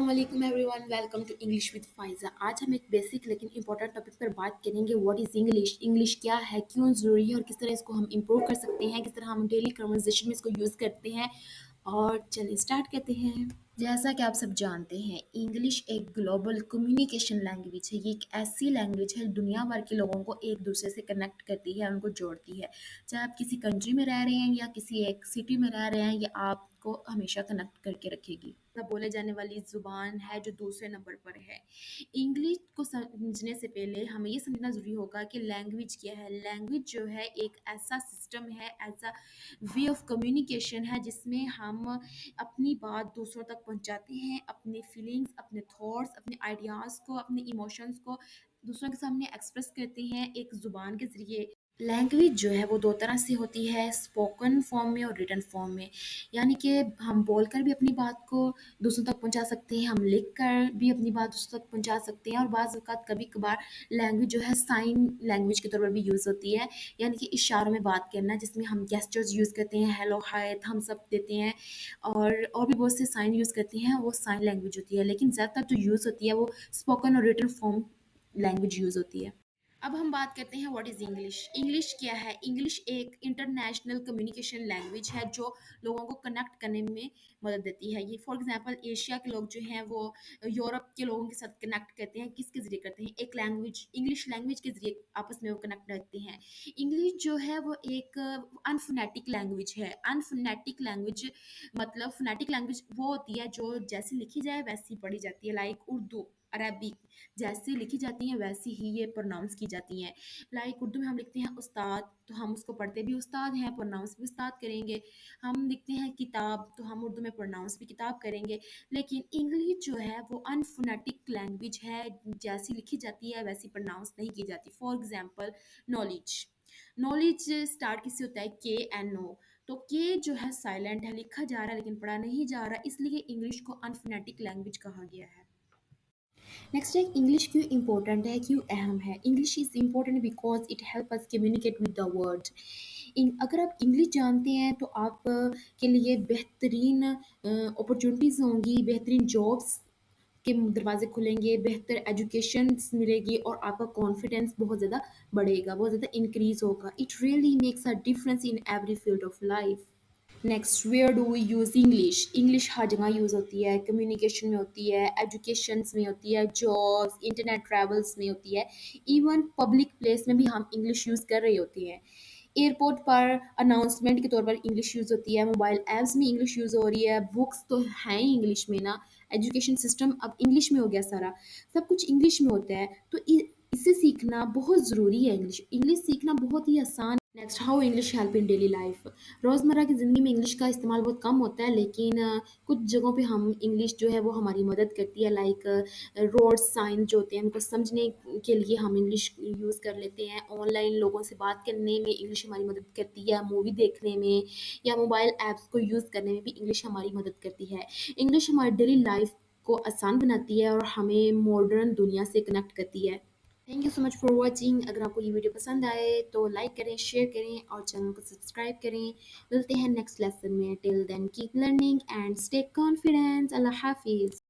अस्सलाम वालेकुम everyone, welcome to English with Faiza. आज हम एक बेसिक लेकिन इंपॉर्टेंट टॉपिक पर बात करेंगे। व्हाट इज़ इंग्लिश, इंग्लिश क्या है, क्यों ज़रूरी है और किस तरह इसको हम इम्प्रूव कर सकते हैं, किस तरह हम डेली कन्वर्सेशन में इसको यूज़ करते हैं। और चलिए स्टार्ट करते हैं। जैसा कि आप सब जानते हैं, इंग्लिश एक ग्लोबल कम्युनिकेशन लैंग्वेज है। ये एक ऐसी लैंग्वेज है दुनिया भर के लोगों को एक दूसरे से कनेक्ट करती है, उनको जोड़ती है। चाहे आप किसी कंट्री में रह रहे हैं या किसी एक सिटी में रह रहे हैं, ये आपको हमेशा कनेक्ट करके रखेगी। बोले जाने वाली ज़ुबान है जो दूसरे नंबर पर है। इंग्लिश को समझने से पहले हमें ये समझना ज़रूरी होगा कि लैंग्वेज क्या है। लैंग्वेज जो है एक ऐसा सिस्टम है, ऐसा वे ऑफ कम्युनिकेशन है जिसमें हम अपनी बात दूसरों तक पहुंचाते हैं, अपने फीलिंग्स, अपने थॉट्स, अपने आइडियाज़ को, अपने इमोशंस को दूसरों के सामने एक्सप्रेस करते हैं एक ज़ुबान के ज़रिए। लैंग्वेज जो है वो दो तरह से होती है, स्पोकन फॉर्म में और रिटन फॉर्म में। यानी कि हम बोलकर भी अपनी बात को दूसरों तक पहुंचा सकते हैं, हम लिख कर भी अपनी बात दूसरों तक पहुंचा सकते हैं, और बाज़ औक़ात कभी कभार लैंग्वेज जो है साइन लैंग्वेज के तौर पर भी यूज़ होती है। यानी कि इशारों में बात करना, जिसमें हम गेस्चर्स यूज़ करते हैं, हेलो हाय थम्स अप देते हैं, और भी बहुत से साइन यूज़ करते हैं, वो साइन लैंग्वेज होती है। लेकिन ज़्यादातर जो यूज़ होती है वो स्पोकन और रिटन फॉर्म लैंग्वेज यूज़ होती है। अब हम बात करते हैं व्हाट इज़ इंग्लिश। इंग्लिश क्या है? इंग्लिश एक इंटरनेशनल कम्युनिकेशन लैंग्वेज है जो लोगों को कनेक्ट करने में मदद देती है। ये फॉर एग्जांपल एशिया के लोग जो हैं वो यूरोप के लोगों के साथ कनेक्ट करते हैं। किसके ज़रिए करते हैं? एक लैंग्वेज, इंग्लिश लैंग्वेज के ज़रिए आपस में वो कनेक्ट करते हैं। इंग्लिश जो है वो एक अनफोनेटिक लैंग्वेज है। अनफोनेटिक लैंग्वेज मतलब फोनेटिक लैंग्वेज वो होती है जो जैसे लिखी जाए वैसी पढ़ी जाती है। लाइक उर्दू, अरबिक जैसे लिखी जाती हैं वैसी ही ये प्रोनाउंस की जाती हैं। लाइक उर्दू में हम लिखते हैं उस्ताद, तो हम उसको पढ़ते भी उस्ताद हैं, प्रोनाउंस भी उस्ताद करेंगे। हम लिखते हैं किताब, तो हम उर्दू में प्रोनाउंस भी किताब करेंगे। लेकिन इंग्लिश जो है वो अनफोनेटिक लैंग्वेज है, जैसी लिखी जाती है वैसी प्रोनाउंस नहीं की जाती। For example knowledge, knowledge start किससे होता है? के एंड नो। तो के जो है साइलेंट है, लिखा जा रहा है लेकिन पढ़ा नहीं जा रहा, इसलिए इंग्लिश को अनफोनेटिक लैंग्वेज कहा गया है। नेक्स्ट है इंग्लिश क्यों इम्पोर्टेंट है, क्यों अहम है। English is important because it help us communicate with the world. अगर आप इंग्लिश जानते हैं तो आप के लिए बेहतरीन अपॉर्चुनिटीज़ होंगी, बेहतरीन जॉब्स के दरवाजे खुलेंगे, बेहतर एजुकेशन मिलेगी और आपका कॉन्फिडेंस बहुत ज़्यादा बढ़ेगा, बहुत ज़्यादा इंक्रीज होगा। It really makes a difference in every field of life. Next, where do we use English. English हर जगह यूज़ होती है, कम्युनिकेशन में होती है, एजुकेशंस में होती है, जॉब्स, इंटरनेट ट्रैवल्स में होती है, इवन पब्लिक प्लेस में भी हम इंग्लिश यूज़ कर रही होती हैं। एयरपोर्ट पर अनाउंसमेंट के तौर पर इंग्लिश यूज़ होती है, मोबाइल ऐप्स में इंग्लिश यूज़ हो रही है, बुक्स तो हैं ही इंग्लिश में ना, एजुकेशन सिस्टम अब इंग्लिश में हो गया सारा, सब कुछ इंग्लिश में होता है। तो इसे सीखना बहुत ज़रूरी है। इंग्लिश इंग्लिश सीखना बहुत ही आसान। Next, how English help in daily life. रोज़मर्रा की ज़िंदगी में इंग्लिश का इस्तेमाल बहुत कम होता है, लेकिन कुछ जगहों पे हम इंग्लिश जो है वो हमारी मदद करती है। लाइक रोड साइन जो होते हैं उनको समझने के लिए हम इंग्लिश यूज़ कर लेते हैं। ऑनलाइन लोगों से बात करने में इंग्लिश हमारी मदद करती है, मूवी देखने में या मोबाइल ऐप्स को यूज़ करने में भी इंग्लिश हमारी मदद करती है। इंग्लिश हमारी डेली लाइफ को आसान बनाती है और हमें मॉडर्न दुनिया से कनेक्ट करती है। Thank you so much for watching. अगर आपको ये वीडियो पसंद आए तो लाइक करें, शेयर करें और चैनल को सब्सक्राइब करें। मिलते हैं नेक्स्ट लेसन में। Till then keep learning and stay confidence. अल्लाह हाफिज़।